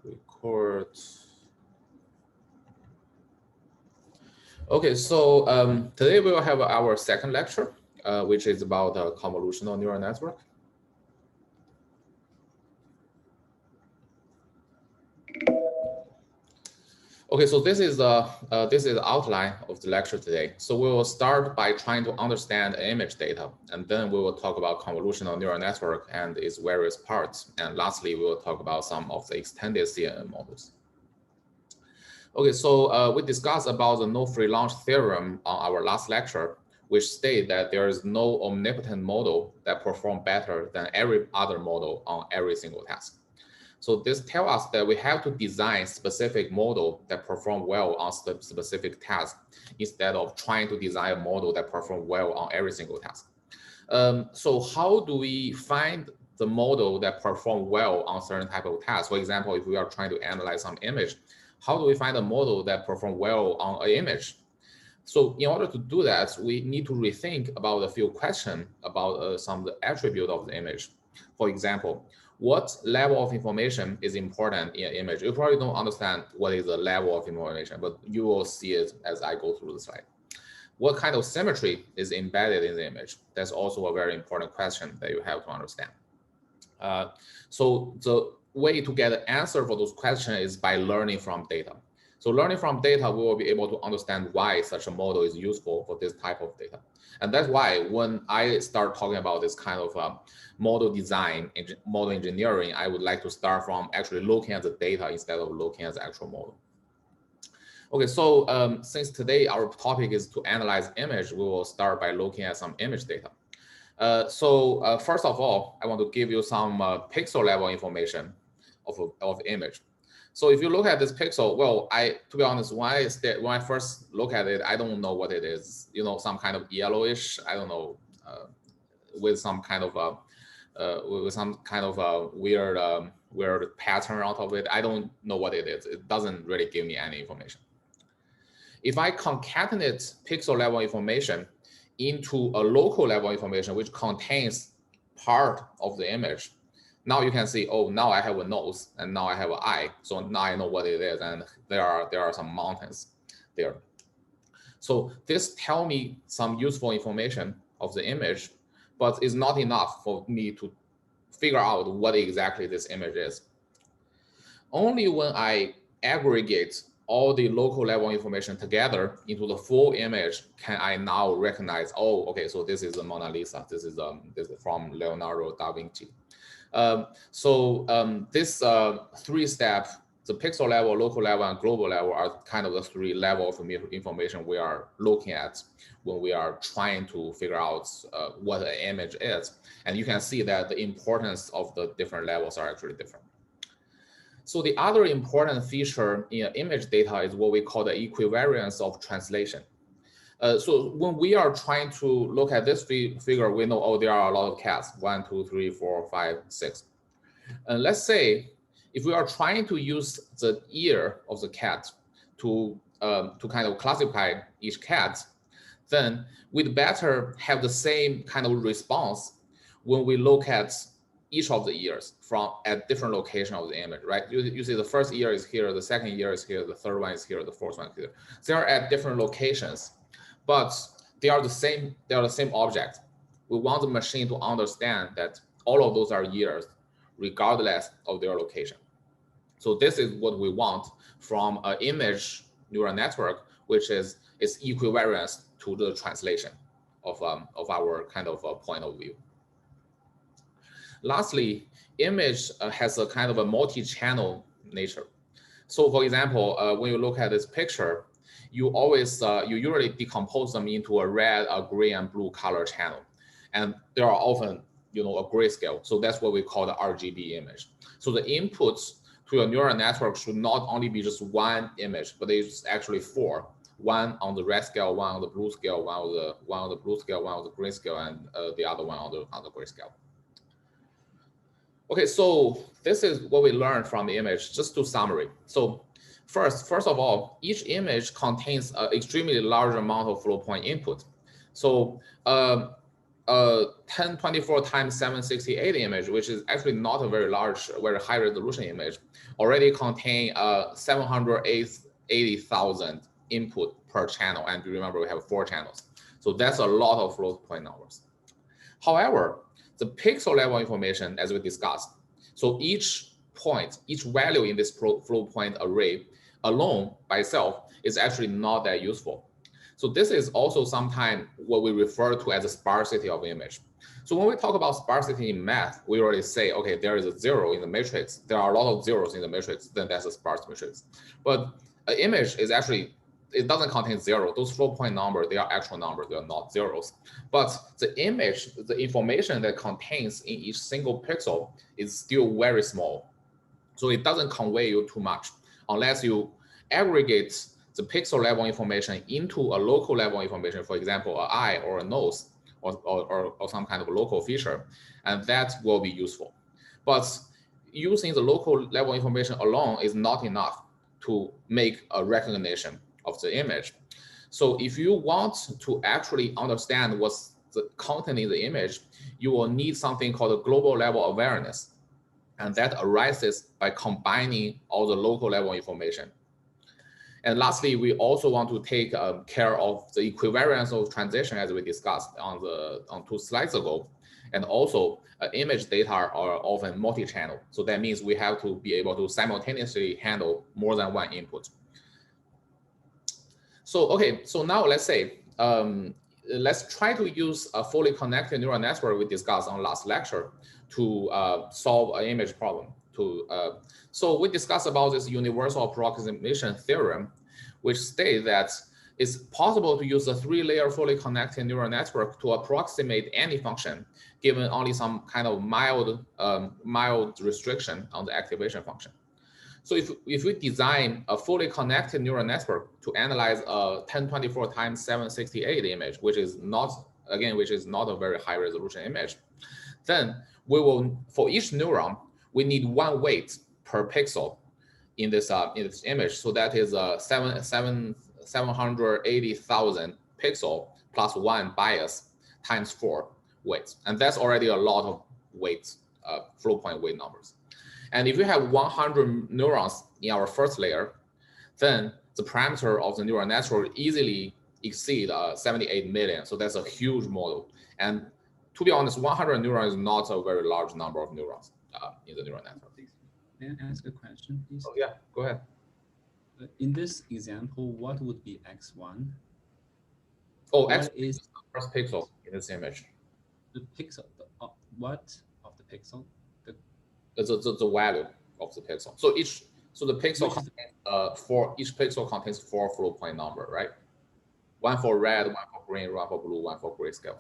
Record. Okay, so today we will have our second lecture, which is about convolutional neural network. Okay, so this is the outline of the lecture today. So we will start by trying to understand image data, and then we will talk about convolutional neural network and its various parts. And lastly, we will talk about some of the extended CNN models. Okay, so we discussed about the no free lunch theorem on our last lecture, which state that there is no omnipotent model that perform better than every other model on every single task. So this tells us that we have to design specific model that perform well on specific task instead of trying to design a model that perform well on every single task. So how do we find the model that perform well on certain type of tasks? For example, if we are trying to analyze some image, how do we find a model that perform well on an image? So in order to do that, we need to rethink about a few questions about some of the attribute of the image. For example, what level of information is important in an image? You probably don't understand what is the level of information, but you will see it as I go through the slide. What kind of symmetry is embedded in the image? That's also a very important question that you have to understand. So the way to get an answer for those questions is by learning from data. So learning from data, we will be able to understand why such a model is useful for this type of data. And that's why when I start talking about this kind of model design, model engineering, I would like to start from actually looking at the data instead of looking at the actual model. Okay, so since today our topic is to analyze image, we will start by looking at some image data. So first of all, I want to give you some pixel level information of image. So if you look at this pixel, well, to be honest, when I first look at it, I don't know what it is. You know, some kind of yellowish, I don't know, with some kind of weird pattern out of it. I don't know what it is. It doesn't really give me any information. If I concatenate pixel level information into a local level information which contains part of the image, now you can see, oh, now I have a nose and now I have an eye. So now I know what it is, and there are some mountains there. So this tells me some useful information of the image, but it's not enough for me to figure out what exactly this image is. Only when I aggregate all the local level information together into the full image can I now recognize, oh, okay, so this is the Mona Lisa. This is from Leonardo da Vinci. This three-step, the pixel level, local level, and global level are kind of the three levels of information we are looking at when we are trying to figure out what an image is. And you can see that the importance of the different levels are actually different. So the other important feature in image data is what we call the equivariance of translation. So when we are trying to look at this figure, we know, oh, there are a lot of cats, 1, 2, 3, 4, 5, 6. And let's say if we are trying to use the ear of the cat to kind of classify each cat, then we'd better have the same kind of response when we look at each of the ears at different location of the image, right? You see the first ear is here, the second ear is here, the third one is here, the fourth one is here. They are at different locations, but they are the same object. We want the machine to understand that all of those are ears regardless of their location. So this is what we want from an image neural network, which is equivariance to the translation of our kind of point of view. Lastly, image has a kind of a multi-channel nature. So for example, when you look at this picture, you usually decompose them into a red, a gray, and blue color channel. And there are often, a grayscale. So that's what we call the RGB image. So the inputs to your neural network should not only be just one image, but it's actually four. One on the red scale, one on the blue scale, one on the blue scale, one on the gray scale, and the other one on the gray scale. Okay, so this is what we learned from the image, just to summary. So first of all, each image contains an extremely large amount of flow point input. So 1024 times 768 image, which is actually not a very large, very high resolution image, already contain 780,000 input per channel. And remember, we have 4 channels. So that's a lot of float point numbers. However, the pixel level information, as we discussed, so each point, each value in this float point array alone by itself is actually not that useful. So this is also sometimes what we refer to as a sparsity of image. So when we talk about sparsity in math, we already say, okay, there is a 0 in the matrix. There are a lot of zeros in the matrix, then that's a sparse matrix. But an image is actually, it doesn't contain 0. Those float point numbers, they are actual numbers, they are not zeros. But the image, the information that contains in each single pixel is still very small. So it doesn't convey you too much unless you aggregate the pixel level information into a local level information, for example, an eye or a nose or some kind of local feature, and that will be useful. But using the local level information alone is not enough to make a recognition of the image. So if you want to actually understand what's the content in the image, you will need something called a global level awareness. And that arises by combining all the local level information. And lastly, we also want to take care of the equivariance of transition, as we discussed on 2 slides ago. And also, image data are often multi-channel. So that means we have to be able to simultaneously handle more than one input. So, okay, so now let's say, let's try to use a fully connected neural network we discussed on last lecture to solve an image problem. So we discussed about this universal approximation theorem, which states that it's possible to use a 3-layer fully connected neural network to approximate any function, given only some kind of mild restriction on the activation function. So if we design a fully connected neural network to analyze a 1024 times 768 image, which is not a very high resolution image, then we will, for each neuron, we need 1 weight per pixel in this image. So that is 780,000 pixel plus 1 bias times 4 weights. And that's already a lot of weights, float point weight numbers. And if you have 100 neurons in our first layer, then the parameter of the neural network easily exceed 78 million. So that's a huge model. And to be honest, 100 neurons is not a very large number of neurons in the neural network. May I ask a question, please? Oh, yeah, go ahead. In this example, what would be x1? Oh, x is the first pixel in this image. The pixel, what of the pixel? The value of the pixel. So the pixel contains, each pixel contains 4 float point number, right? 1 for red, 1 for green, 1 for blue, 1 for grayscale.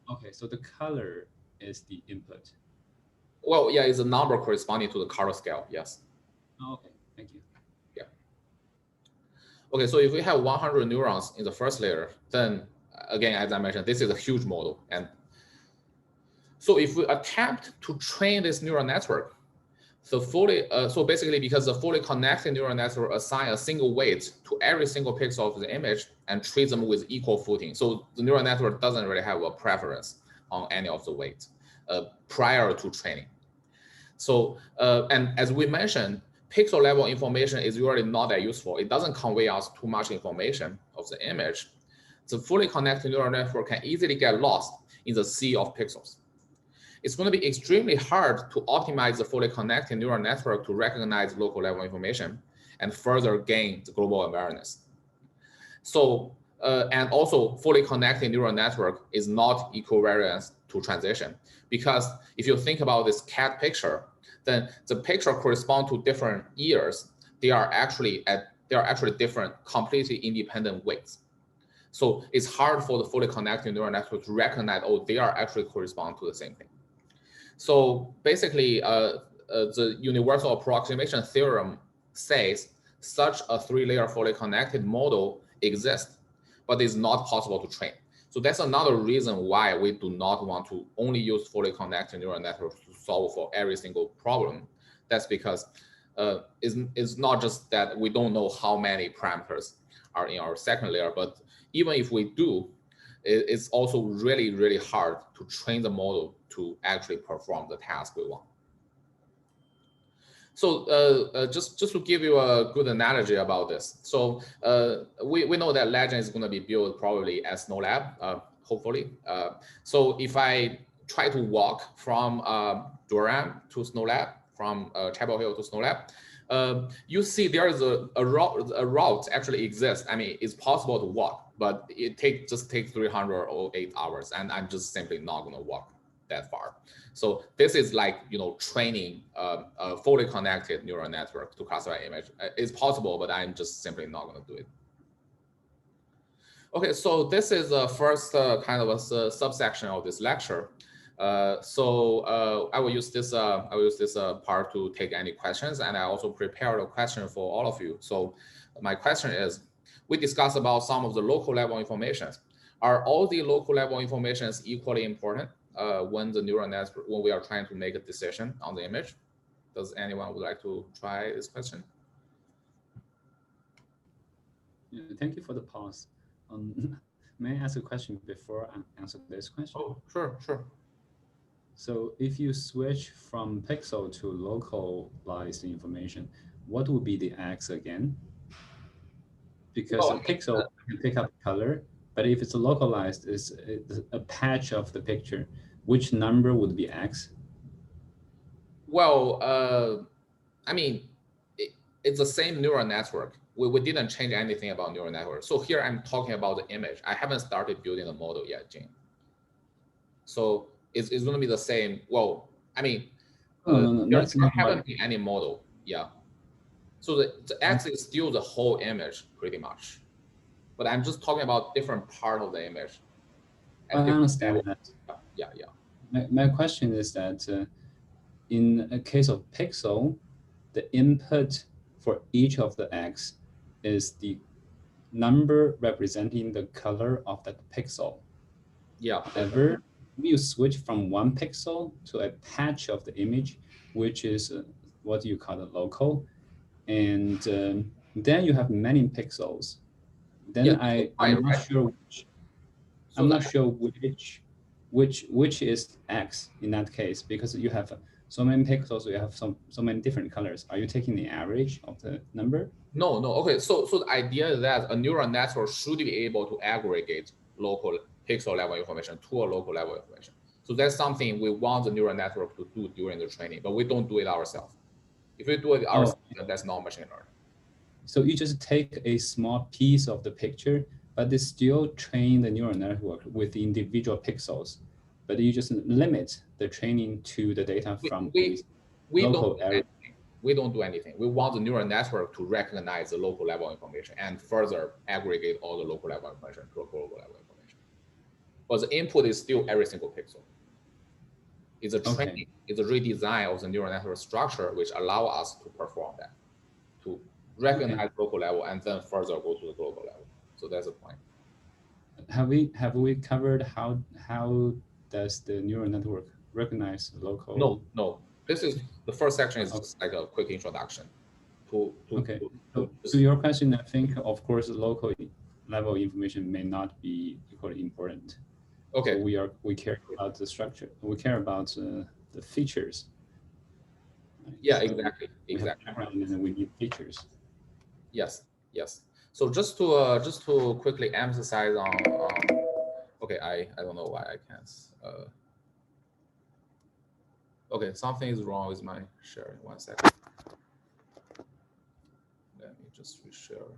Okay, so the color is the input. Well, yeah, it's a number corresponding to the color scale, yes. Oh, okay, thank you. Yeah. Okay, so if we have 100 neurons in the first layer, then again, as I mentioned, this is a huge model. And so if we attempt to train this neural network, so basically because the fully connected neural network assign a single weight to every single pixel of the image and treats them with equal footing. So the neural network doesn't really have a preference on any of the weights prior to training. So, and as we mentioned, pixel level information is really not that useful. It doesn't convey us too much information of the image. The fully connected neural network can easily get lost in the sea of pixels. It's going to be extremely hard to optimize the fully connected neural network to recognize local level information and further gain the global awareness. So, and also fully connected neural network is not equivariant to transition, because if you think about this cat picture, then the picture correspond to different ears. They are actually different, completely independent weights. So it's hard for the fully connected neural network to recognize, oh, they are actually correspond to the same thing. So basically, the universal approximation theorem says such a 3-layer fully connected model exists, but it's not possible to train. So that's another reason why we do not want to only use fully connected neural networks to solve for every single problem. That's because it's not just that we don't know how many parameters are in our second layer, but even if we do, it's also really, really hard to train the model to actually perform the task we want. So just to give you a good analogy about this. So we know that Legend is going to be built probably at Snow Lab, hopefully. So if I try to walk from Durham to Snow Lab, from Chapel Hill to Snow Lab, you see there is a route actually exists. I mean, it's possible to walk, but it just takes 308 hours, and I'm just simply not going to walk that far. So this is like, training a fully connected neural network to classify image. It's possible, but I'm just simply not going to do it. Okay, so this is the first kind of a subsection of this lecture. I will use this part to take any questions, and I also prepared a question for all of you. So my question is, we discussed about some of the local level informations. Are all the local level informations equally important when the neural network, when we are trying to make a decision on the image? Does anyone would like to try this question? Yeah, thank you for the pause. May I ask a question before I answer this question? Oh, sure, sure. So if you switch from pixel to localized information, what would be the X again? Because a pixel can pick up color, but if it's localized, it's a patch of the picture. Which number would be X? Well, I mean, it's the same neural network. We didn't change anything about neural network. So here I'm talking about the image. I haven't started building the model yet, Jing. So it's going to be the same. Well, I mean, No, there that's not haven't been any model. Yeah. So the X is still the whole image pretty much. But I'm just talking about different part of the image. I understand that. Yeah. My question is that in a case of pixel, the input for each of the X is the number representing the color of that pixel. Yeah. However, you switch from one pixel to a patch of the image, which is what you call the local, and then you have many pixels. Then yeah, I'm not sure which. So I'm not sure which is X in that case, because you have so many pixels, you have so many different colors. Are you taking the average of the number? No. Okay. So the idea is that a neural network should be able to aggregate local pixel level information to a local level information. So that's something we want the neural network to do during the training, but we don't do it ourselves. If we do it ourselves, then that's not machine learning. So you just take a small piece of the picture, but they still train the neural network with the individual pixels. But you just limit the training to the data from a local area. We don't do anything. We want the neural network to recognize the local level information and further aggregate all the local level information to a global level information. But the input is still every single pixel. It's a training, it's a redesign of the neural network structure which allow us to perform that, to recognize local level and then further go to the global level. So that's the point. Have we covered how does the neural network recognize local? No. This is the first section is just like a quick introduction. To your question, I think of course local level information may not be equally important. Okay. So we care about the structure. We care about the features. Yeah, so exactly. And then we need features. Yes. So just to quickly emphasize on okay, I don't know why I can't. Okay, something is wrong with my sharing. 1 second. Let me just reshare.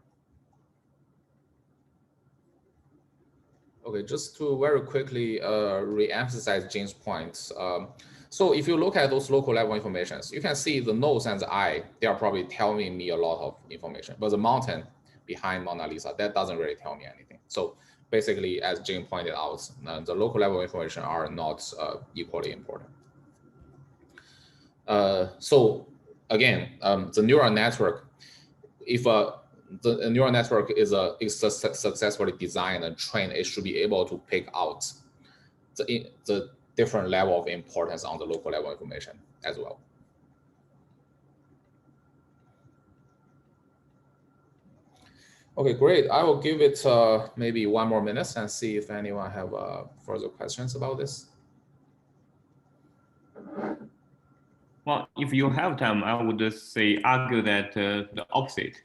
Okay, just to very quickly re-emphasize James' points. So if you look at those local level informations, you can see the nose and the eye, they are probably telling me a lot of information, but the mountain behind Mona Lisa, that doesn't really tell me anything. So basically, as Jim pointed out, the local level information are not equally important. So again, the neural network, if the neural network is successfully designed and trained, it should be able to pick out the different level of importance on the local level information as well. Okay, great. I will give it maybe 1 more minute and see if anyone have further questions about this. Well, if you have time, I would say argue that the opposite.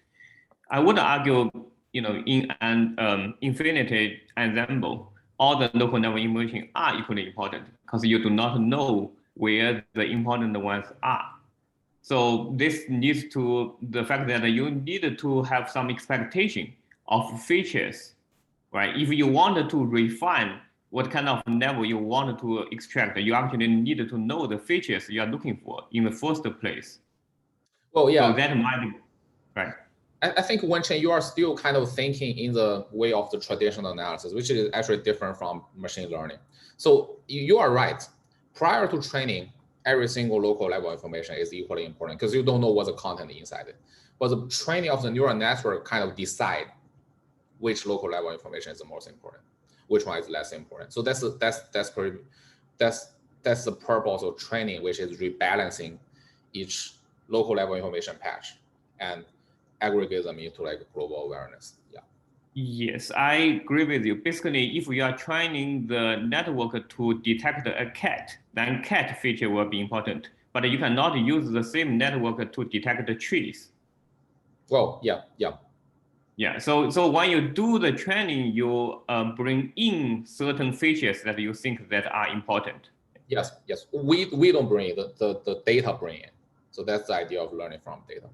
I would argue, in an infinity ensemble, all the local level information are equally important because you do not know where the important ones are. So this leads to the fact that you need to have some expectation of features, right? If you wanted to refine what kind of level you want to extract, you actually need to know the features you are looking for in the first place. Well, yeah. So that might be, right. I think Wenchen, you are still kind of thinking in the way of the traditional analysis, which is actually different from machine learning. So you are right. Prior to training, every single local level information is equally important because you don't know what's the content inside it. But the training of the neural network kind of decide which local level information is the most important, which one is less important. So that's the purpose of training, which is rebalancing each local level information patch and aggregate them into like global awareness. Yeah. Yes, I agree with you. Basically, if we are training the network to detect a cat, then cat feature will be important. But you cannot use the same network to detect the trees. Well, yeah. Yeah, so when you do the training, you bring in certain features that you think that are important. Yes. We don't bring the data bring in. So that's the idea of learning from data.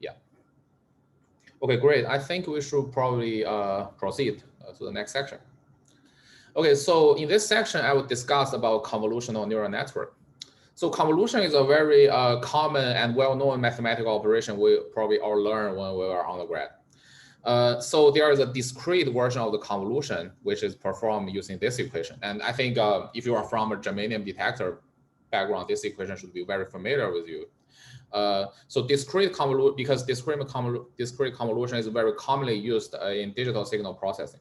Yeah. Okay, great. I think we should probably proceed to the next section. Okay, so in this section, I will discuss about convolutional neural network. So convolution is a very common and well-known mathematical operation we probably all learned when we were undergrad. So there is a discrete version of the convolution, which is performed using this equation. And I think if you are from a germanium detector background, this equation should be very familiar with you. So discrete convolution, because discrete convolution is very commonly used in digital signal processing.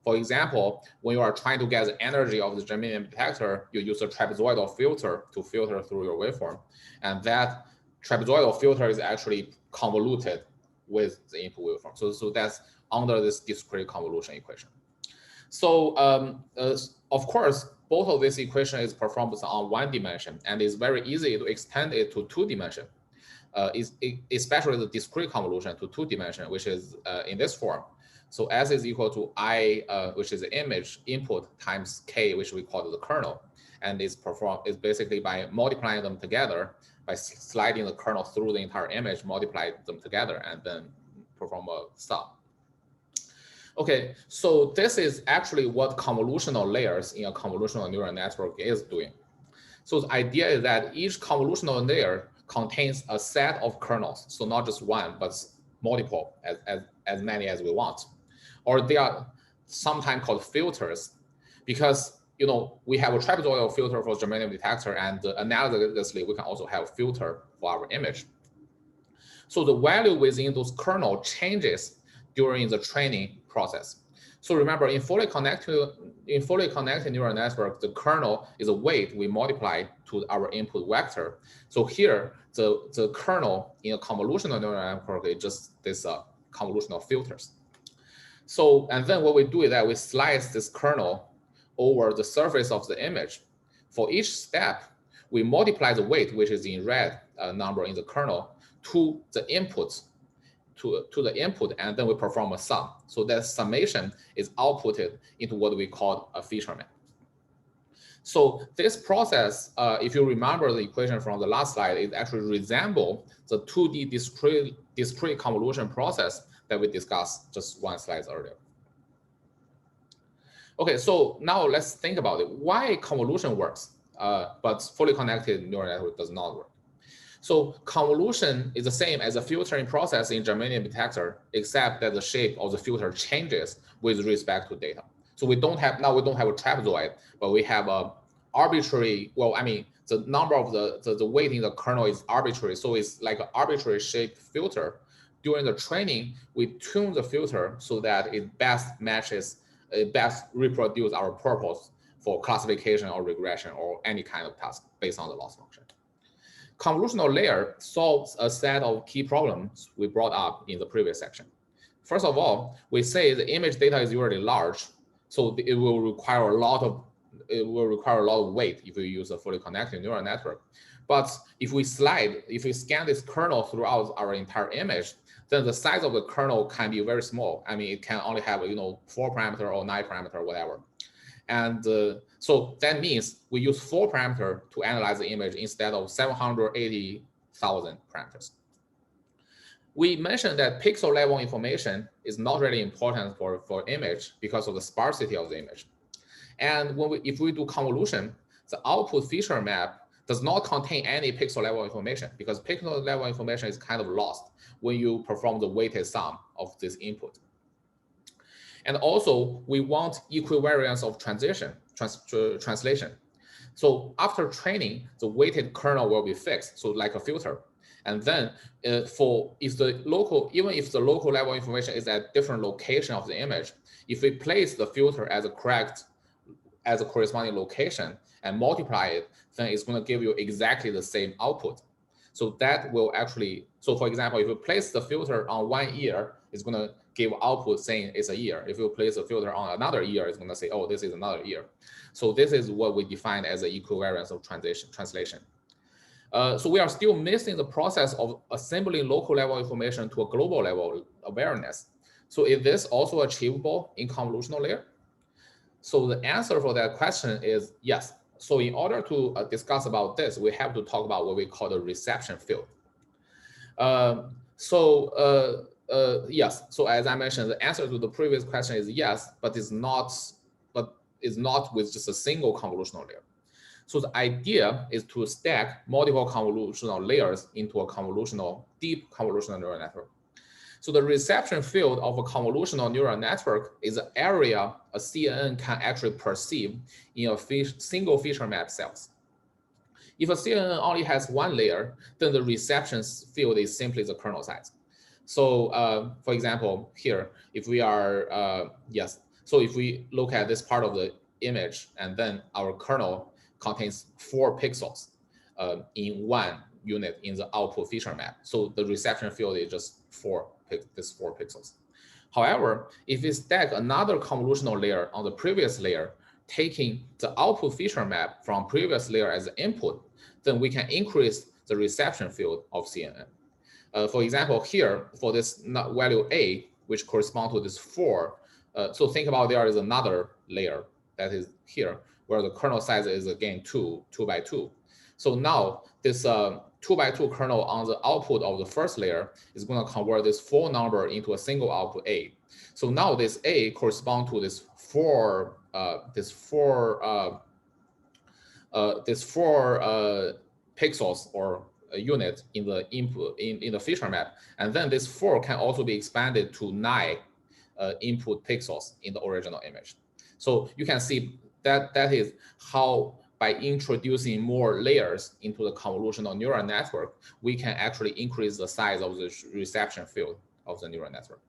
For example, when you are trying to get the energy of the germanium detector, you use a trapezoidal filter to filter through your waveform. And that trapezoidal filter is actually convoluted with the input waveform. So that's under this discrete convolution equation. So of course, both of this equation is performed on one dimension, and it's very easy to extend it to two dimension. Especially the discrete convolution to two dimension, which is in this form. So S is equal to I, which is the image input times K, which we call the kernel. And it's basically by multiplying them together, by sliding the kernel through the entire image, multiply them together, and then perform a sum. Okay, so this is actually what convolutional layers in a convolutional neural network is doing. So the idea is that each convolutional layer contains a set of kernels, so not just one, but multiple, as many as we want. Or they are sometimes called filters, because we have a trapezoidal filter for germanium detector, and analogously, we can also have filter for our image. So the value within those kernel changes during the training process. So remember, in fully connected neural network, the kernel is a weight we multiply to our input vector. So here, the kernel in a convolutional neural network is just this convolutional filters. So, and then what we do is that we slice this kernel over the surface of the image. For each step, we multiply the weight, which is in red number in the kernel, to the input, to the input, and then we perform a sum. So that summation is outputted into what we call a feature map. So this process, if you remember the equation from the last slide, it actually resembles the 2D discrete convolution process that we discussed just one slide earlier. Okay, so now let's think about it. Why convolution works, but fully connected neural network does not work? So convolution is the same as a filtering process in germanium detector, except that the shape of the filter changes with respect to data. So we don't have a trapezoid, but we have a arbitrary, the number of the weight in the kernel is arbitrary. So it's like an arbitrary shaped filter. During the training, we tune the filter so that it best reproduce our purpose for classification or regression or any kind of task based on the loss function. Convolutional layer solves a set of key problems we brought up in the previous section. first of all, we say the image data is usually large, so it will require a lot of weight if we use a fully connected neural network. But if we scan this kernel throughout our entire image, then the size of the kernel can be very small. I mean, it can only have 4 parameter or 9 parameter, whatever. And so that means we use 4 parameter to analyze the image instead of 780,000 parameters. We mentioned that pixel level information is not really important for image because of the sparsity of the image. And if we do convolution, the output feature map does not contain any pixel level information because pixel level information is kind of lost when you perform the weighted sum of this input. And also, we want equivariance of translation. So after training, the weighted kernel will be fixed, so like a filter. And then even if the local level information is at different location of the image, if we place the filter as a corresponding location and multiply it, then it's going to give you exactly the same output. So that will actually, so for example, if you place the filter on one ear, it's going to give output saying it's a ear. If you place a filter on another ear, it's going to say, oh, this is another ear. So this is what we define as the equivariance of translation. So we are still missing the process of assembling local level information to a global level awareness. So is this also achievable in convolutional layer? So the answer for that question is yes. So in order to discuss about this, we have to talk about what we call the reception field. Yes. So as I mentioned, the answer to the previous question is yes, but it's not with just a single convolutional layer. So the idea is to stack multiple convolutional layers into a deep convolutional neural network. So the reception field of a convolutional neural network is an area a CNN can actually perceive in a single feature map cells. If a CNN only has one layer, then the reception field is simply the kernel size. So for example, here, if we are, so if we look at this part of the image and then our kernel contains 4 pixels in one unit in the output feature map. So the reception field is just 4 pixels. However, if we stack another convolutional layer on the previous layer, taking the output feature map from previous layer as input, then we can increase the reception field of CNN. For example, here for this value A, which corresponds to this 4, so think about there is another layer that is here, where the kernel size is again 2 by 2. So now this 2 by 2 kernel on the output of the first layer is going to convert this 4 number into a single output A. So now this A corresponds to this 4 pixels or a unit in the input in the feature map, and then this 4 can also be expanded to 9 input pixels in the original image. So you can see that is how, by introducing more layers into the convolutional neural network, we can actually increase the size of the reception field of the neural network.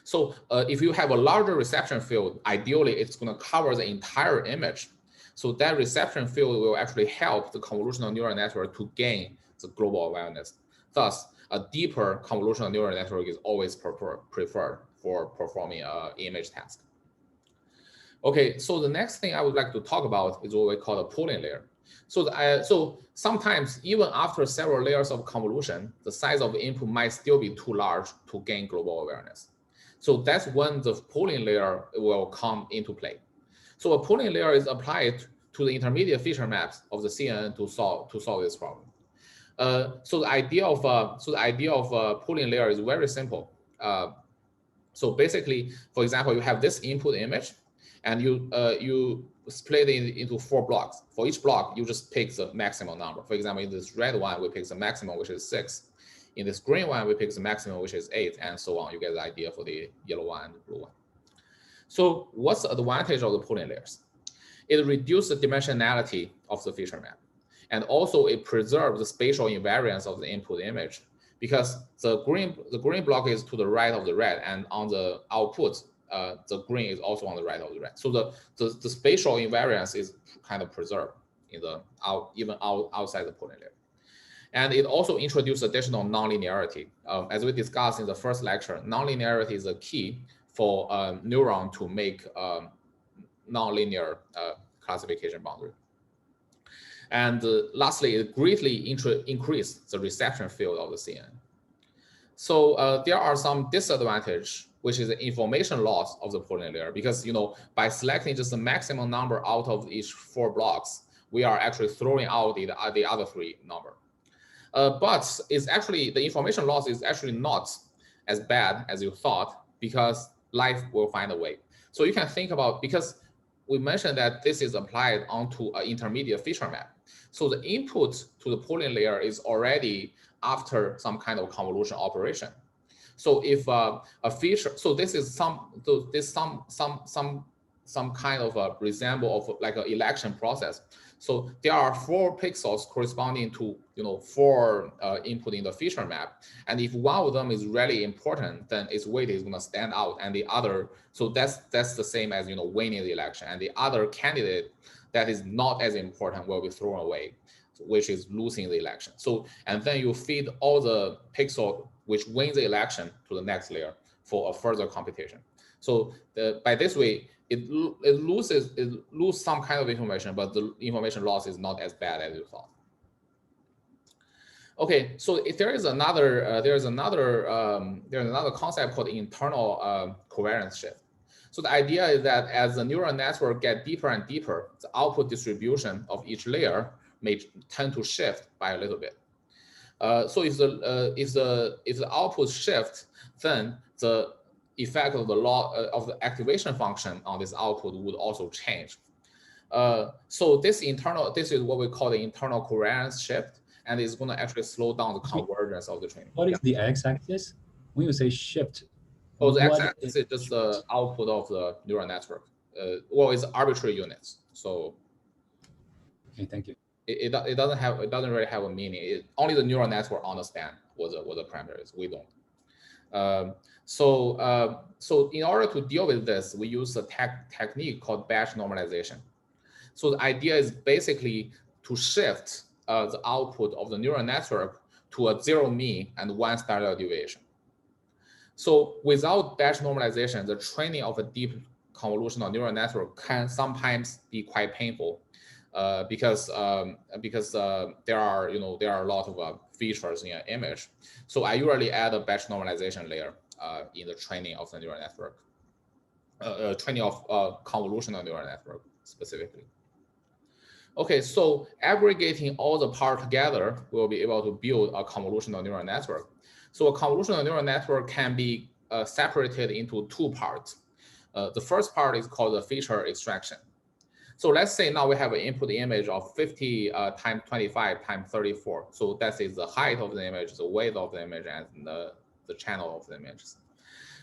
So if you have a larger reception field, ideally it's going to cover the entire image. So that reception field will actually help the convolutional neural network to gain the global awareness. Thus, a deeper convolutional neural network is always preferred for performing an image task. Okay, so the next thing I would like to talk about is what we call a pooling layer. So sometimes even after several layers of convolution, the size of the input might still be too large to gain global awareness. So that's when the pooling layer will come into play. So a pooling layer is applied to the intermediate feature maps of the CNN to solve this problem. So the idea of a pooling layer is very simple. So basically, for example, you have this input image, and you split it into 4 blocks. For each block, you just pick the maximum number. For example, in this red one, we pick the maximum, which is 6. In this green one, we pick the maximum, which is 8, and so on. You get the idea for the yellow one and the blue one. So what's the advantage of the pooling layers? It reduces the dimensionality of the feature map. And also it preserves the spatial invariance of the input image, because the green block is to the right of the red, and on the output, the green is also on the right of the red. So the spatial invariance is kind of preserved in the even outside the pooling layer. And it also introduced additional nonlinearity. As we discussed in the first lecture, nonlinearity is a key for neuron to make nonlinear classification boundary. And lastly, it greatly increased the reception field of the CNN. So there are some disadvantages, which is the information loss of the pooling layer, because by selecting just the maximum number out of each 4 blocks, we are actually throwing out the other 3 number. But it's actually, the information loss is actually not as bad as you thought, because life will find a way. So you can think about, because we mentioned that this is applied onto an intermediate feature map. So the input to the pooling layer is already after some kind of convolution operation. So if a feature, so this is some kind of a resemble of like an election process. So there are 4 pixels corresponding to 4 input in the feature map, and if one of them is really important, then its weight is going to stand out, and the other, so that's the same as winning the election, and the other candidate that is not as important will be thrown away, which is losing the election. So, and then you feed all the pixel which wins the election to the next layer for a further computation. So by this way, it loses some kind of information, but the information loss is not as bad as you thought. Okay, so if there is another concept called internal covariance shift. So the idea is that as the neural network get deeper and deeper, the output distribution of each layer may tend to shift by a little bit. So if the output shift, then the effect of the law of the activation function on this output would also change. So this is what we call the internal covariance shift, and it's going to actually slow down the convergence of the training. What is the x-axis? When you say shift, oh, the x-axis is just the output of the neural network. Well, it's arbitrary units. So okay, thank you. It doesn't really have a meaning. Only the neural network understand what the parameter is. We don't. So in order to deal with this, we use a technique called batch normalization. So the idea is basically to shift the output of the neural network to a 0 mean and 1 standard deviation. So without batch normalization, the training of a deep convolutional neural network can sometimes be quite painful. Because there are a lot of features in an image. So I usually add a batch normalization layer in the training of the neural network, training of convolutional neural network specifically. Okay, so aggregating all the parts together, we'll be able to build a convolutional neural network. So a convolutional neural network can be separated into 2 parts. The first part is called the feature extraction. So let's say now we have an input image of 50 times 25 times 34. So that is the height of the image, the width of the image, and the channel of the images.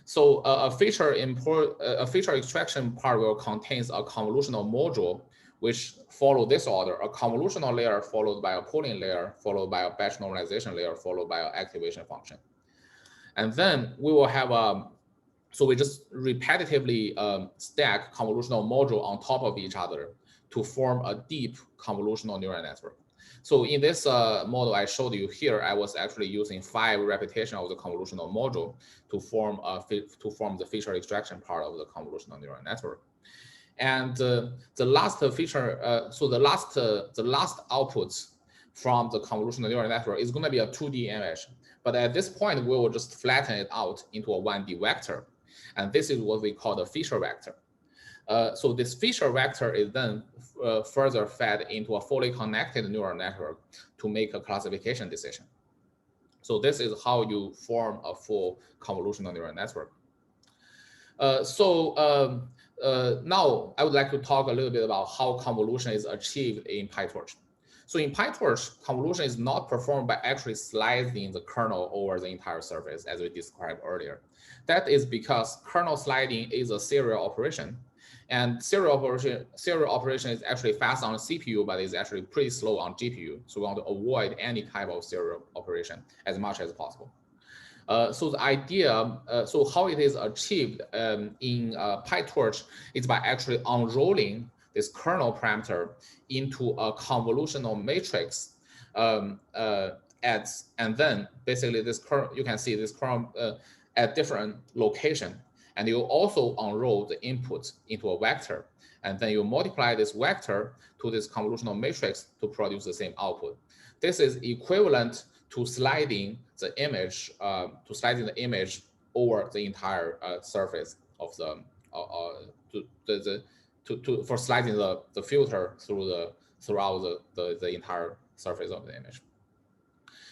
So a feature extraction part will contains a convolutional module, which follow this order: a convolutional layer followed by a pooling layer, followed by a batch normalization layer, followed by an activation function. And then we will have so we just repetitively stack convolutional module on top of each other to form a deep convolutional neural network. So in this model I showed you here, I was actually using 5 repetitions of the convolutional module to form the feature extraction part of the convolutional neural network. And the last feature, so the last output from the convolutional neural network is going to be a 2D image. But at this point, we will just flatten it out into a 1D vector. And this is what we call the feature vector. So this feature vector is then further fed into a fully connected neural network to make a classification decision. So this is how you form a full convolutional neural network. Now I would like to talk a little bit about how convolution is achieved in PyTorch. So in PyTorch, convolution is not performed by actually slicing the kernel over the entire surface, as we described earlier. That is because kernel sliding is a serial operation, and serial operation is actually fast on CPU, but is actually pretty slow on GPU. So we want to avoid any type of serial operation as much as possible. So the idea, so how it is achieved in PyTorch is by actually unrolling this kernel parameter into a convolutional matrix and then basically this current, you can see this current at different location, and you also unroll the input into a vector, and then you multiply this vector to this convolutional matrix to produce the same output. This is equivalent to sliding the image over the entire surface of the for sliding the filter throughout the entire surface of the image.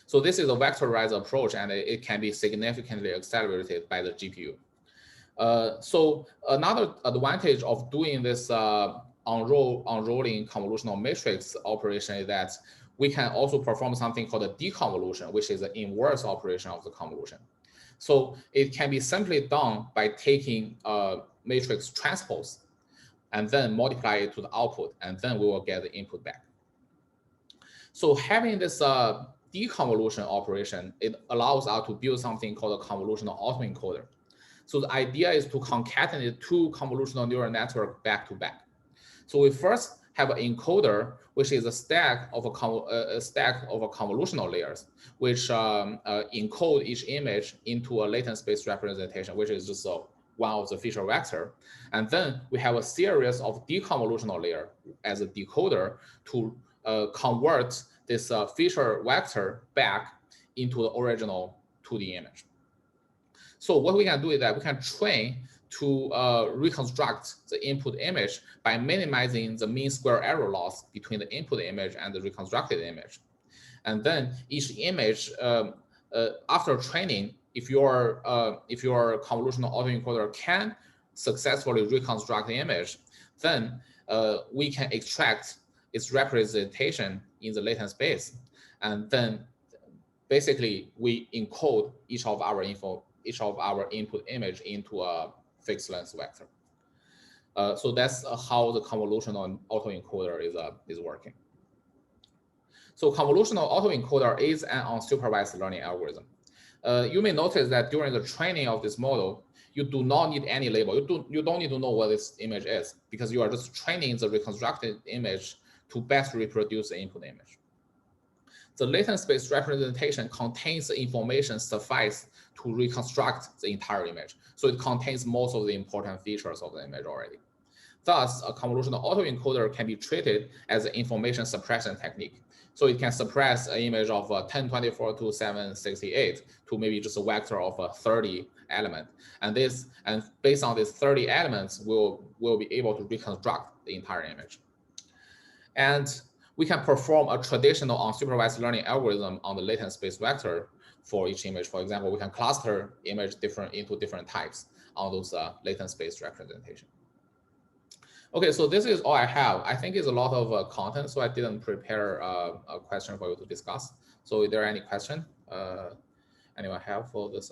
So this is a vectorized approach, and it can be significantly accelerated by the GPU. So another advantage of doing this unrolling convolutional matrix operation is that we can also perform something called a deconvolution, which is the inverse operation of the convolution. So it can be simply done by taking a matrix transpose and then multiply it to the output, and then we will get the input back. So having this deconvolution operation, it allows us to build something called a convolutional autoencoder. So the idea is to concatenate two convolutional neural networks back to back. So we first have an encoder, which is a stack of a convolutional layers, which encode each image into a latent space representation, which is just one of the feature vector. And then we have a series of deconvolutional layer as a decoder to convert this feature vector back into the original 2D image. So what we can do is that we can train to reconstruct the input image by minimizing the mean square error loss between the input image and the reconstructed image. And then each image, after training, if your convolutional autoencoder can successfully reconstruct the image, then we can extract its representation in the latent space, and then basically we encode each of our input image into a fixed length vector. So that's how the convolutional autoencoder is working. So convolutional autoencoder is an unsupervised learning algorithm. You may notice that during the training of this model, you do not need any label. You don't need to know what this image is, because you are just training the reconstructed image to best reproduce the input image. The latent space representation contains the information suffice to reconstruct the entire image. So it contains most of the important features of the image already. Thus, a convolutional autoencoder can be treated as an information suppression technique. So it can suppress an image of 1024 to 768 to maybe just a vector of 30 element. And based on these 30 elements, we'll be able to reconstruct the entire image. And we can perform a traditional unsupervised learning algorithm on the latent space vector for each image. For example, we can cluster image into different types on those latent space representation. Okay, so this is all I have. I think it's a lot of content, so I didn't prepare a question for you to discuss. So is there any question anyone have for this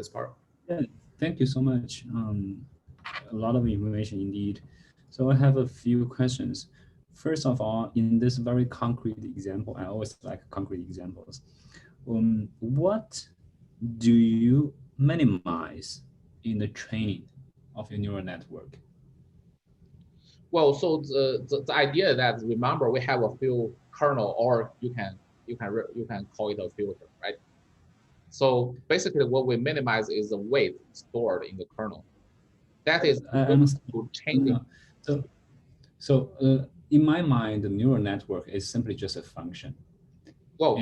part? Yeah, thank you so much. A lot of information indeed. So I have a few questions. First of all, in this very concrete example, I always like concrete examples. What do you minimize in the training of your neural network? Well, so the idea that, remember, we have a few kernel, or you can call it a filter, right? So basically, what we minimize is the weight stored in the kernel. That is to changing. So in my mind, the neural network is simply just a function. Well,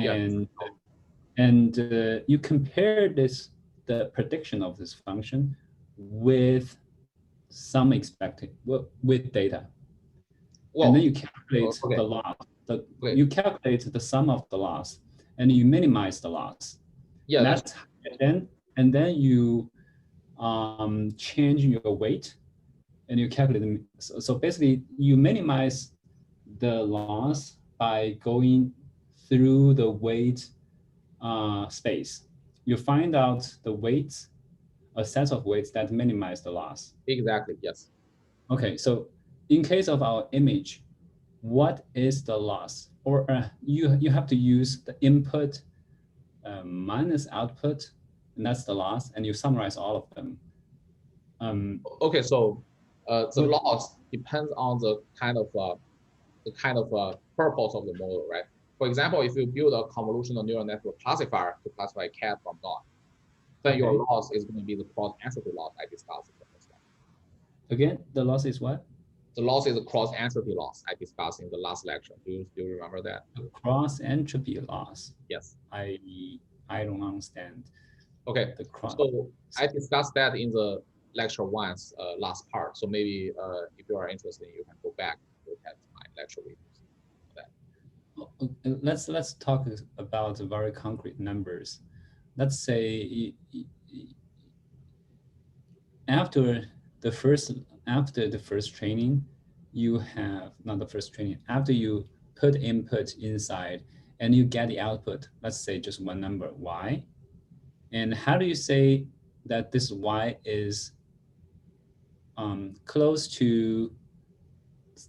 and you compare the prediction of this function with some expected with data. Well, and then you calculate the loss. You calculate the sum of the loss, and you minimize the loss. Yeah, that's and then you change your weight, and you calculate them. So basically, you minimize the loss by going through the weight space. You find out the weights, a set of weights that minimize the loss. Exactly, yes. Okay, so in case of our image, what is the loss? Or you have to use the input minus output, and that's the loss, and you summarize all of them. Okay, so the loss depends on the kind of purpose of the model, right? For example, if you build a convolutional neural network classifier to classify cat from dog, then your loss is going to be the cross entropy loss I discussed in the first lecture. Again, the loss is what? The loss is the cross entropy loss I discussed in the last lecture. Do you remember that? The cross entropy loss. Yes. I don't understand. Okay. The cross. So I discussed that in the lecture once, last part. So maybe if you are interested, you can go back and look at my lecture videos. Let's talk about very concrete numbers. Let's say after the first training, you have not the first training. After you put input inside and you get the output, let's say just one number y. And how do you say that this y is close to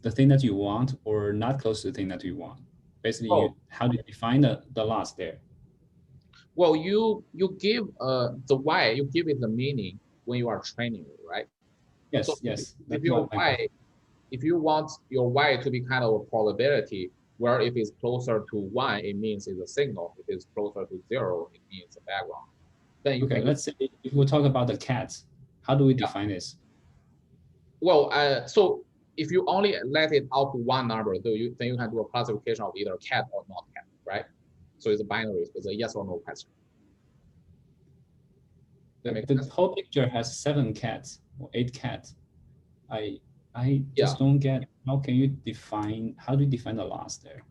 the thing that you want or not close to the thing that you want? Basically, how do you define the loss there? Well, you give the y, you give it the meaning when you are training it, right? Yes, so yes. If you want your y to be kind of a probability, where if it's closer to 1, it means it's a signal. If it's closer to 0, it means a background. Then you can let's say if we talk about the cats, how do we define this? Well, so if you only let it out to one number, then you can do a classification of either cat or not cat, right? So it's a binary, it's a yes or no question. The whole picture has 7 cats or 8 cats. I just don't get how do you define the loss there?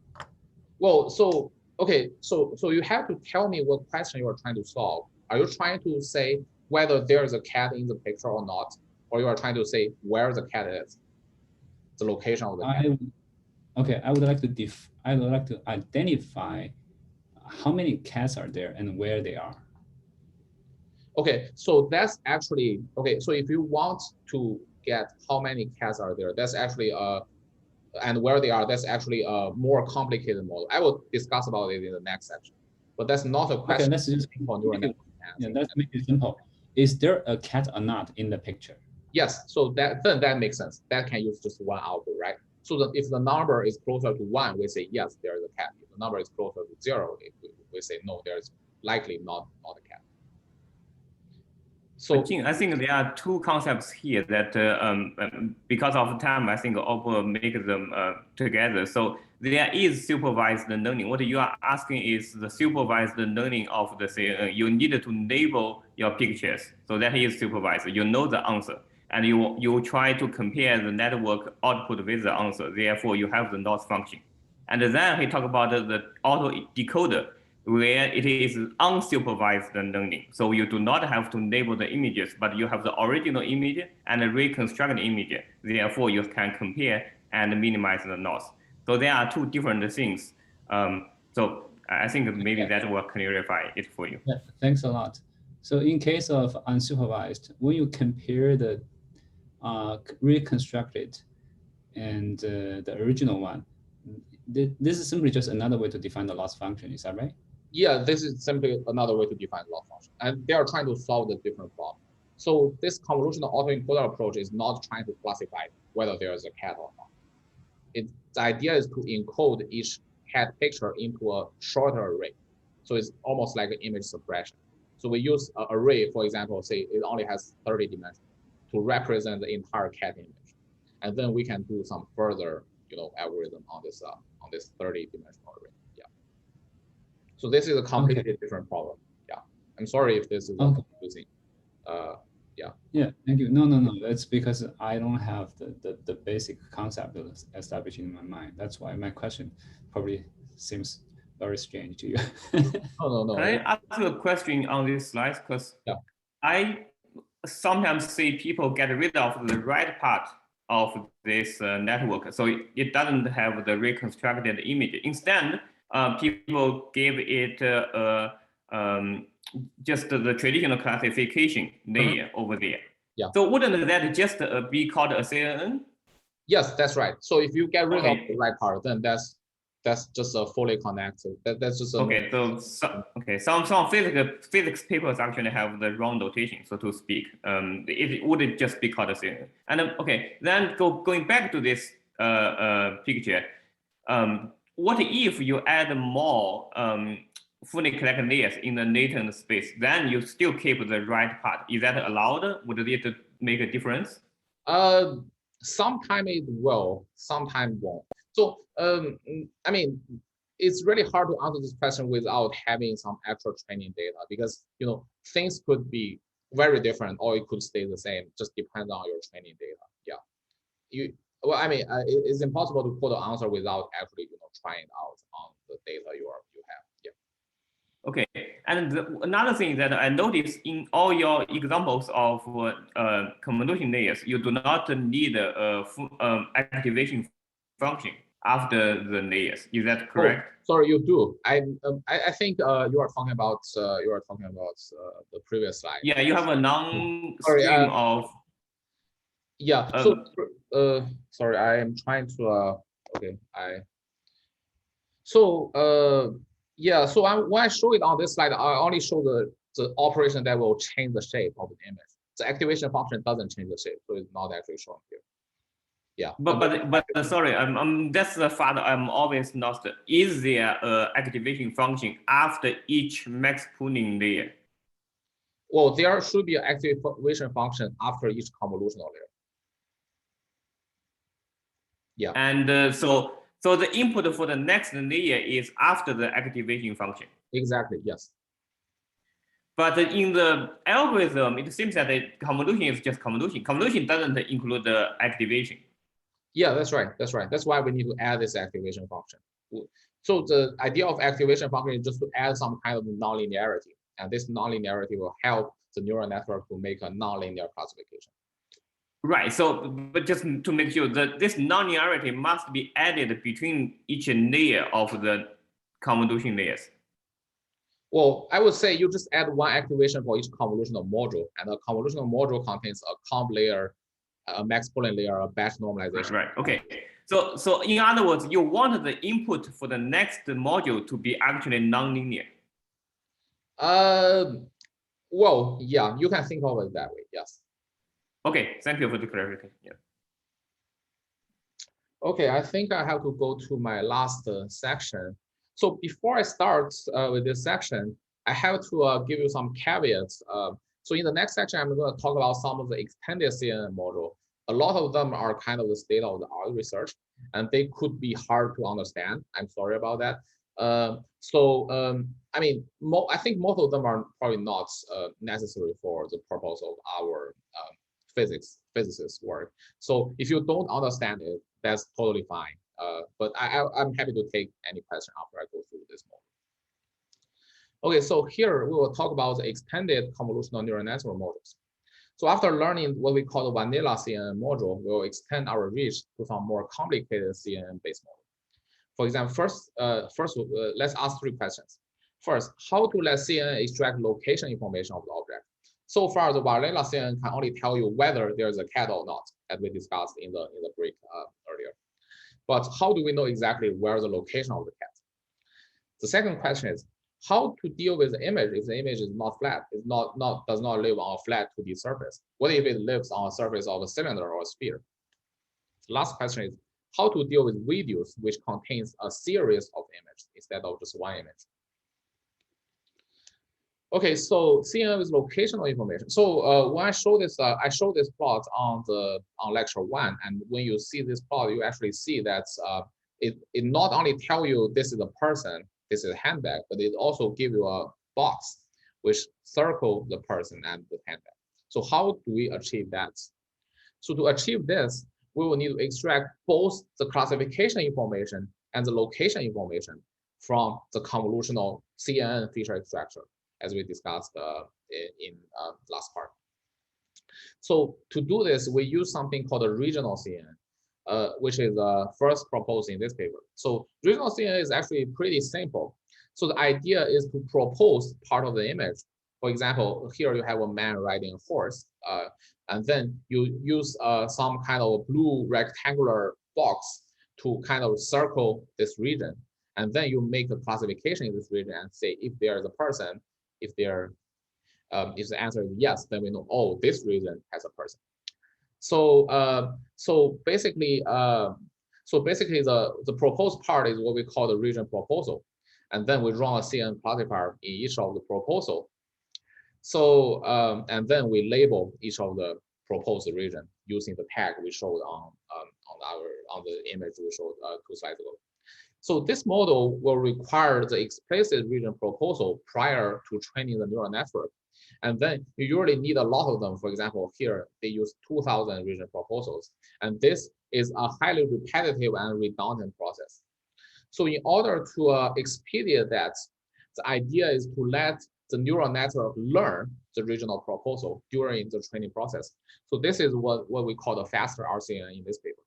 Well, so okay, so you have to tell me what question you are trying to solve. Are you trying to say whether there's a cat in the picture or not, or you are trying to say where the cat is, the location of the cat? Okay, I would like to identify how many cats are there and where they are. Okay, so that's actually okay. So if you want to get how many cats are there, that's actually and where they are, that's actually a more complicated model. I will discuss about it in the next section, but that's not a question. Okay, let's just let's make it simple. Is there a cat or not in the picture? Yes, so that makes sense. That can use just one output, right? So if the number is closer to 1, we say yes, there is a cat. If the number is closer to 0, we say no, there is likely not a cat. So I think there are 2 concepts here that because of time, I think I will make them together. So there is supervised learning. What you are asking is the supervised learning of the say you need to label your pictures. So that is supervised. You know the answer, and you try to compare the network output with the answer. Therefore, you have the loss function. And then he talked about the auto decoder, where it is unsupervised learning. So you do not have to label the images, but you have the original image and a reconstructed image. Therefore, you can compare and minimize the loss. So there are 2 different things. So I think maybe that will clarify it for you. Yeah, thanks a lot. So in case of unsupervised, when you compare the reconstructed and the original one, this is simply just another way to define the loss function. Is that right? Yeah, this is simply another way to define loss function, and they are trying to solve the different problem. So this convolutional autoencoder approach is not trying to classify whether there is a cat or not. The idea is to encode each cat picture into a shorter array. So it's almost like an image suppression. So we use an array, for example, say it only has 30 dimensions to represent the entire cat image, and then we can do some further, algorithm on this 30-dimensional array. Yeah. So this is a completely different problem. Yeah. I'm sorry if this is confusing. Yeah, thank you. No. That's because I don't have the basic concept established in my mind. That's why my question probably seems very strange to you. No. Can I ask you a question on this slide? Because I sometimes see people get rid of the right part of this network, so it doesn't have the reconstructed image. Instead, people give it just the traditional classification layer over there. Yeah. So wouldn't that just be called a CNN? Yes, that's right. So if you get rid of the right part, then that's just a fully connected. That's just some physics papers actually have the wrong notation, so to speak. It would just be called a CNN. And then going back to this picture, what if you add more fully collected layers in the latent space? Then you still keep the right part. Is that allowed? Would it make a difference? Sometime it will, sometime won't. So I mean, it's really hard to answer this question without having some actual training data, because things could be very different or it could stay the same. Just depends on your training data. Yeah, well, I mean, it's impossible to put an answer without actually trying it out on the data you have. Yeah. Okay, and another thing that I noticed in all your examples of convolution layers, you do not need a activation function after the layers. Is that correct? Oh, sorry, you do. I think you are talking about the previous slide. Yeah, you have a long stream of. Yeah. Sorry, I am trying to. Okay, yeah. So when I show it on this slide, I only show the operation that will change the shape of the image. The activation function doesn't change the shape, so it's not actually shown here. Yeah. But sorry, that's the part I'm always lost. Is there a activation function after each max pooling layer? Well, there should be an activation function after each convolutional layer. Yeah. And so the input for the next layer is after the activation function. Exactly. Yes. But in the algorithm, it seems that the convolution is just convolution. Convolution doesn't include the activation. Yeah, that's right. That's right. That's why we need to add this activation function. So the idea of activation function is just to add some kind of nonlinearity, and this nonlinearity will help the neural network to make a nonlinear classification. Right. So, but just to make sure that this nonlinearity must be added between each layer of the convolution layers. Well, I would say you just add one activation for each convolutional module, and the convolutional module contains a comp layer, a max pooling layer, a batch normalization. Right. Okay. So in other words, you want the input for the next module to be actually nonlinear. Well, yeah, you can think of it that way. Yes. Okay. Thank you for the clarification. Yeah. Okay, I think I have to go to my last section. So before I start with this section, I have to give you some caveats. So in the next section, I'm going to talk about some of the extended CNN module. A lot of them are kind of the state of the art research, and they could be hard to understand. I'm sorry about that. I mean, I think most of them are probably not necessary for the purpose of our physicist work. So if you don't understand it, that's totally fine. But I'm happy to take any question after I go through this model. Okay, so here we will talk about the extended convolutional neural network models. So after learning what we call the vanilla CNN module, we'll extend our reach to some more complicated CNN-based model. For example, first, let's ask three questions. First, how to let CNN extract location information of the object? So far, the vanilla CNN can only tell you whether there's a cat or not, as we discussed in the break earlier. But how do we know exactly where the location of the cat? The second question is how to deal with the image if the image is not flat, does not live on a flat 2D surface. What if it lives on a surface of a cylinder or a sphere? The last question is how to deal with videos which contains a series of images instead of just one image. Okay, so CNN with locational information. So when I show this plot on lecture 1, and when you see this plot, you actually see that it not only tell you this is a person, this is a handbag, but it also give you a box which circle the person and the handbag. So how do we achieve that? So to achieve this, we will need to extract both the classification information and the location information from the convolutional CNN feature extraction, as we discussed in last part. So to do this, we use something called a regional CNN, which is first proposed in this paper. So regional CNN is actually pretty simple. So the idea is to propose part of the image. For example, here you have a man riding a horse, and then you use some kind of blue rectangular box to kind of circle this region. And then you make a classification in this region and say if there is a person, if the answer is yes, then we know, oh, this region has a person. So so basically, So basically the proposed part is what we call the region proposal. And then we run a CNN classifier in each of the proposal. So, and then we label each of the proposed region using the tag we showed on the image we showed 2 slides ago. So this model will require the explicit region proposal prior to training the neural network. And then you usually need a lot of them. For example, here they use 2,000 region proposals. And this is a highly repetitive and redundant process. So in order to expedite that, the idea is to let the neural network learn the regional proposal during the training process. So this is what we call the faster RCN in this paper.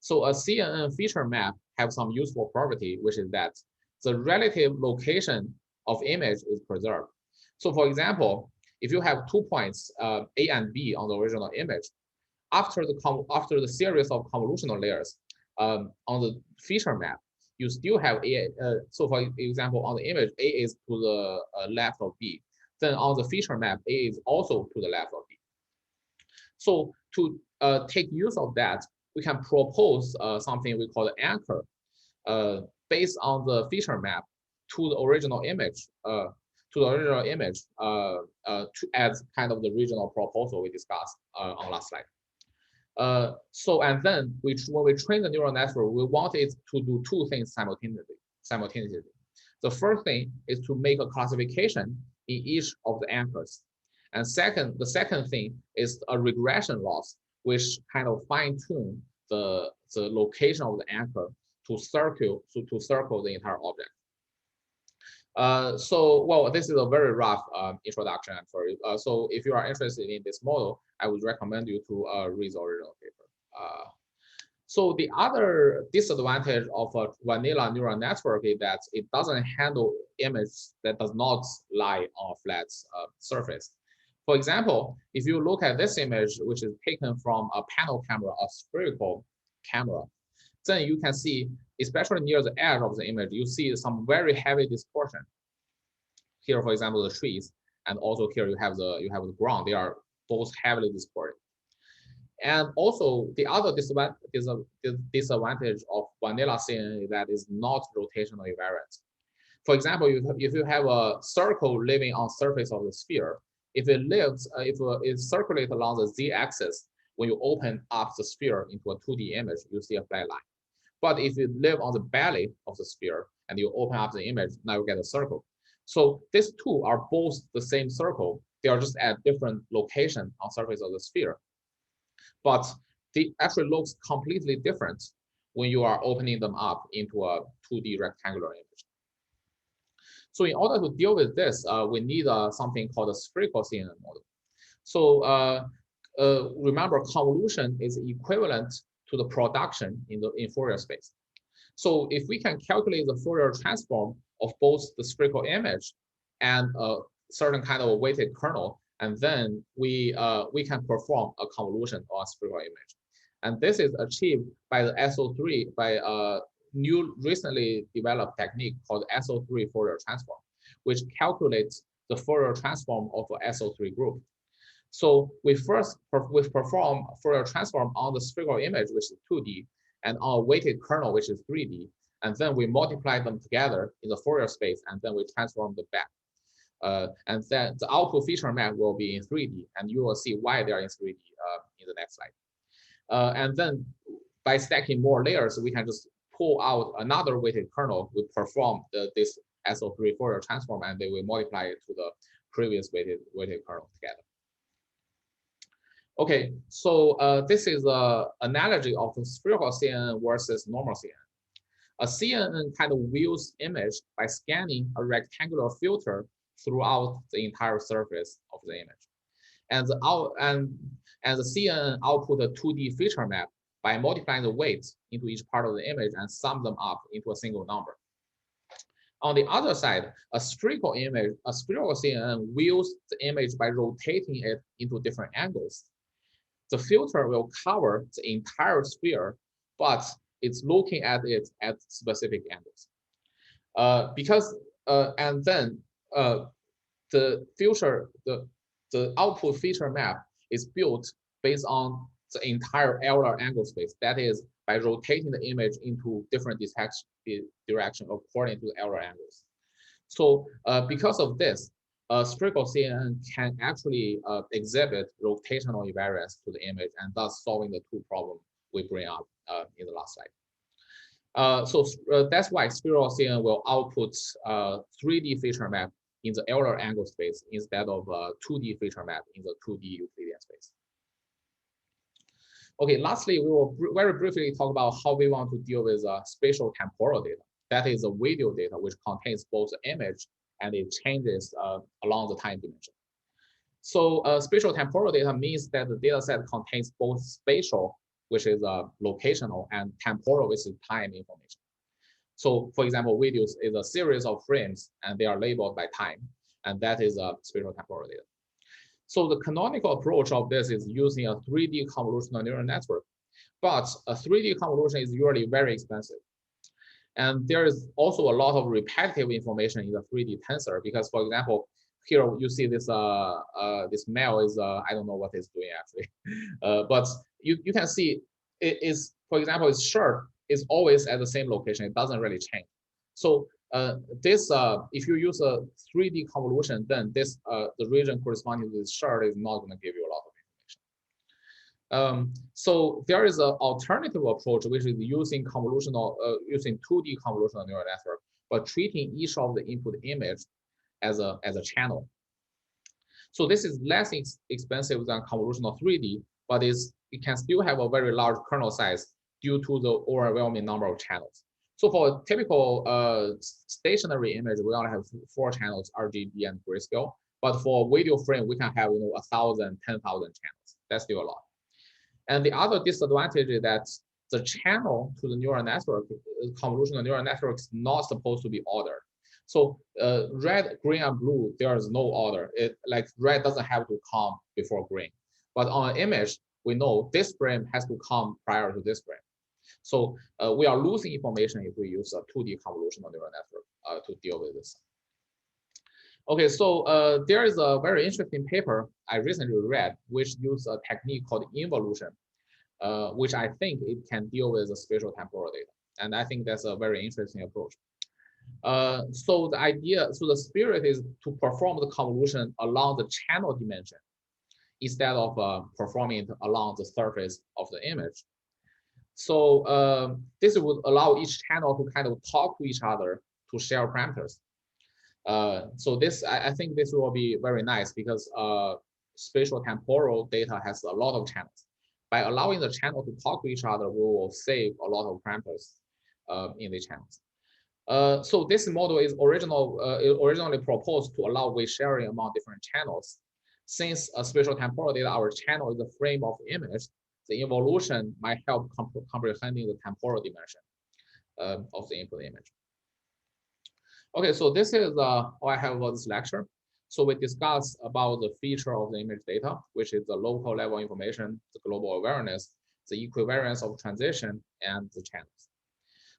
So a CNN feature map have some useful property, which is that the relative location of image is preserved. So for example, if you have 2 points, A and B on the original image, after the series of convolutional layers on the feature map, you still have A. So for example, on the image, A is to the left of B. Then on the feature map, A is also to the left of B. So to take use of that, we can propose something we call the anchor based on the feature map to the original image, as kind of the regional proposal we discussed on last slide. So and then when we train the neural network, we want it to do 2 things simultaneously. The first thing is to make a classification in each of the anchors. And the second thing is a regression loss, which kind of fine-tune the location of the anchor to circle the entire object. Well, this is a very rough introduction. I'm sorry. So if you are interested in this model, I would recommend you to read the original paper. So the other disadvantage of a vanilla neural network is that it doesn't handle images that does not lie on a flat surface. For example, if you look at this image, which is taken from a panel camera, a spherical camera, then you can see, especially near the edge of the image, you see some very heavy distortion. Here, for example, the trees, and also here you have the ground. They are both heavily distorted. And also the other disadvantage of vanilla CNN is that it's not rotationally invariant. For example, if you have a circle living on surface of the sphere, if it circulates along the z-axis, when you open up the sphere into a 2D image, you see a flat line. But if you live on the belly of the sphere and you open up the image, now you get a circle. So these two are both the same circle. They are just at different location on surface of the sphere. But they actually looks completely different when you are opening them up into a 2D rectangular image. So in order to deal with this, we need something called a spherical CNN model. So remember, convolution is equivalent to the production in Fourier space. So if we can calculate the Fourier transform of both the spherical image and a certain kind of a weighted kernel, and then we can perform a convolution on a spherical image. And this is achieved by the SO3, by a new recently developed technique called SO3 Fourier transform, which calculates the Fourier transform of a SO3 group. So we perform Fourier transform on the spherical image, which is 2D, and on a weighted kernel, which is 3D. And then we multiply them together in the Fourier space, and then we transform them back. And then the output feature map will be in 3D, and you will see why they are in 3D in the next slide. And then by stacking more layers, we can just pull out another weighted kernel. We perform this SO3 Fourier transform, and they will multiply it to the previous weighted kernel together. Okay, so this is an analogy of the spherical CNN versus normal CNN. A CNN kind of views image by scanning a rectangular filter throughout the entire surface of the image. And the CNN output a 2D feature map by multiplying the weights into each part of the image and sum them up into a single number. On the other side, a spherical CNN views the image by rotating it into different angles. The filter will cover the entire sphere, but it's looking at it at specific angles. And then the output feature map is built based on the entire Euler angle space. That is, by rotating the image into different direction according to the error angles. So because of this, spherical CNN can actually exhibit rotational invariance to the image, and thus solving the two problems we bring up in the last slide. That's why spherical CNN will output 3D feature map in the Euler angle space instead of 2D feature map in the 2D Euclidean space. Okay, lastly, we will very briefly talk about how we want to deal with spatial temporal data. That is the video data, which contains both the image and it changes along the time dimension. So spatial temporal data means that the data set contains both spatial, which is locational, and temporal, which is time information. So for example, videos is a series of frames and they are labeled by time, and that is spatial temporal data. So the canonical approach of this is using a 3D convolutional neural network, but a 3D convolution is usually very expensive. And there is also a lot of repetitive information in the 3D tensor because, for example, here you see this this male is I don't know what it's doing actually, but you can see it is, for example, its shirt is always at the same location. It doesn't really change. So this if you use a 3D convolution, then this the region corresponding to this shirt is not going to give you a lot of information. So there is an alternative approach, which is using convolutional, using 2D convolutional neural network, but treating each of the input image as a channel. So this is less expensive than convolutional 3D, but it can still have a very large kernel size due to the overwhelming number of channels. So for a typical stationary image, we only have 4 channels, RGB and grayscale. But for video frame, we can have 1,000, 10,000 channels. That's still a lot. And the other disadvantage is that the channel to the neural network, convolutional neural network, is not supposed to be ordered. So red, green, and blue, there is no order. Like red doesn't have to come before green. But on an image, we know this frame has to come prior to this frame. So we are losing information if we use a 2D convolutional neural network to deal with this. Okay, so there is a very interesting paper I recently read, which used a technique called involution, which I think it can deal with the spatial temporal data. And I think that's a very interesting approach. So the spirit is to perform the convolution along the channel dimension instead of performing it along the surface of the image. So this would allow each channel to kind of talk to each other to share parameters. So this, I think this will be very nice because spatial temporal data has a lot of channels. By allowing the channel to talk to each other, we will save a lot of parameters in the channels. So this model is originally proposed to allow weight sharing among different channels. Since spatial temporal data, our channel is the frame of the image, the involution might help comprehending the temporal dimension of the input image. Okay, so this is all I have about this lecture. So we discussed about the feature of the image data, which is the local level information, the global awareness, the equivariance of transition, and the channels.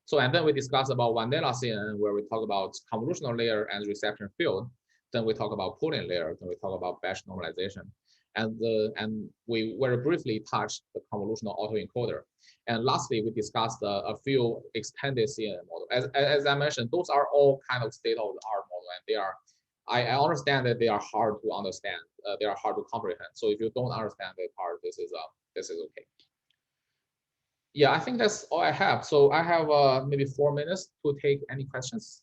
So, and then we discussed about vanilla CNN, where we talk about convolutional layer and reception field. Then we talk about pooling layer. Then we talk about batch normalization. And we very briefly touched the convolutional autoencoder. And lastly, we discussed a few extended CNN model. As I mentioned, those are all kind of state-of-the-art model, and they are, I understand that they are hard to understand. They are hard to comprehend. So if you don't understand that part, this is okay. Yeah, I think that's all I have. So I have maybe 4 minutes to take any questions.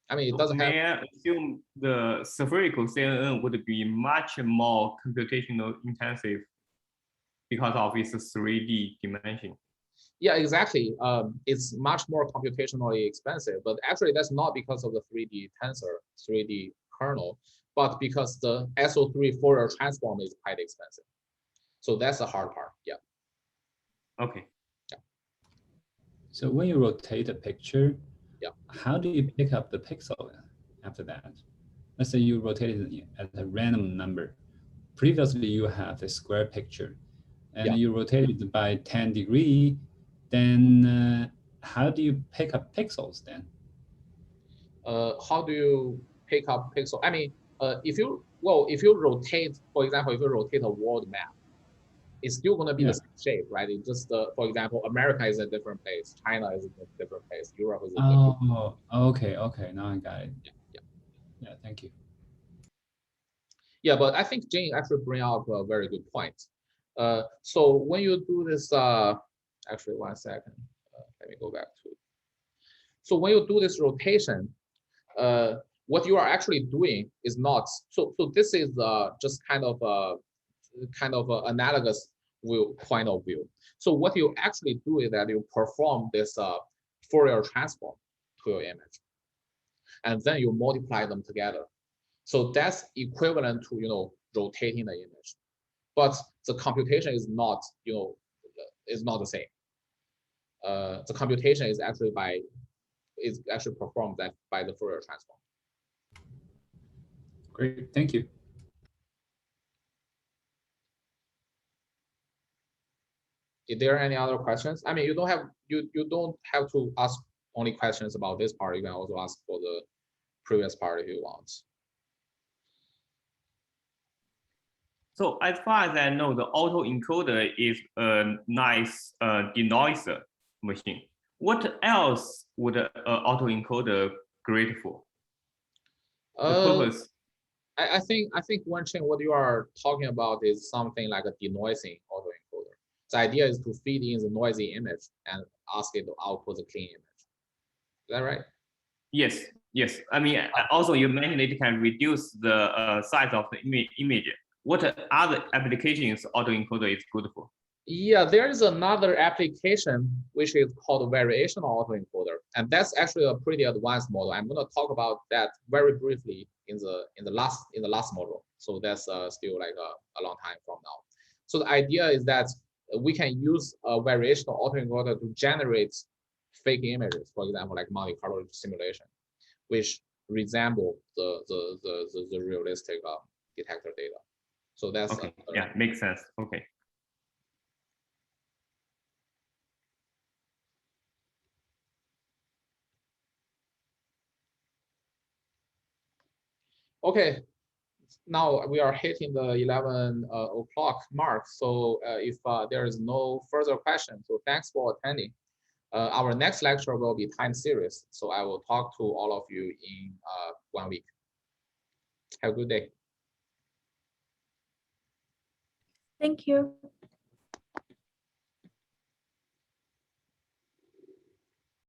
I mean, it doesn't have. May I assume the spherical CNN would be much more computational intensive because of its 3D dimension? Yeah, exactly. It's much more computationally expensive, but actually that's not because of the 3D tensor, 3D kernel, but because the SO3 Fourier transform is quite expensive. So that's the hard part. Yeah. Okay. Yeah. So when you rotate a picture, yeah, how do you pick up the pixel after that? Let's say you rotate it at a random number. Previously, you have a square picture, and you rotate it by 10 degrees. Then how do you pick up pixels then? How do you pick up pixel? I mean, if you rotate, for example, if you rotate a world map, it's still going to be the same shape, right? It just, for example, America is a different place, China is a different place, Europe is a different place. Oh, okay. Now I got it. Yeah, thank you. Yeah, but I think Jane actually bring up a very good point. So when you do this, actually 1 second, let me go back to. So when you do this rotation, what you are actually doing is not, so this is just kind of analogous point of view. So what you actually do is that you perform this Fourier transform to your image, and then you multiply them together. So that's equivalent to rotating the image, but the computation is not the same. The computation is actually performed by the Fourier transform. Great, thank you. Is there any other questions? I mean, you don't have to ask only questions about this part. You can also ask for the previous part if you want. So as far as I know, the autoencoder is a nice denoiser machine. What else would an autoencoder great for? The purpose. I think Wenchen, what you are talking about is something like a denoising autoencoder. The idea is to feed in the noisy image and ask it to output the clean image. Is that right? Yes. I mean, also you mentioned it can reduce the size of the image. What other applications autoencoder is good for? Yeah, there is another application which is called variational autoencoder, and that's actually a pretty advanced model. I'm going to talk about that very briefly in the last model. So that's still like a long time from now. So the idea is that we can use a variational autoencoder to generate fake images, for example, like Monte Carlo simulation, which resemble the realistic detector data. So that's okay. Yeah, makes sense. Okay. Okay, now we are hitting the 11 o'clock mark. So if there is no further questions, so thanks for attending. Our next lecture will be time series. So I will talk to all of you in 1 week. Have a good day. Thank you.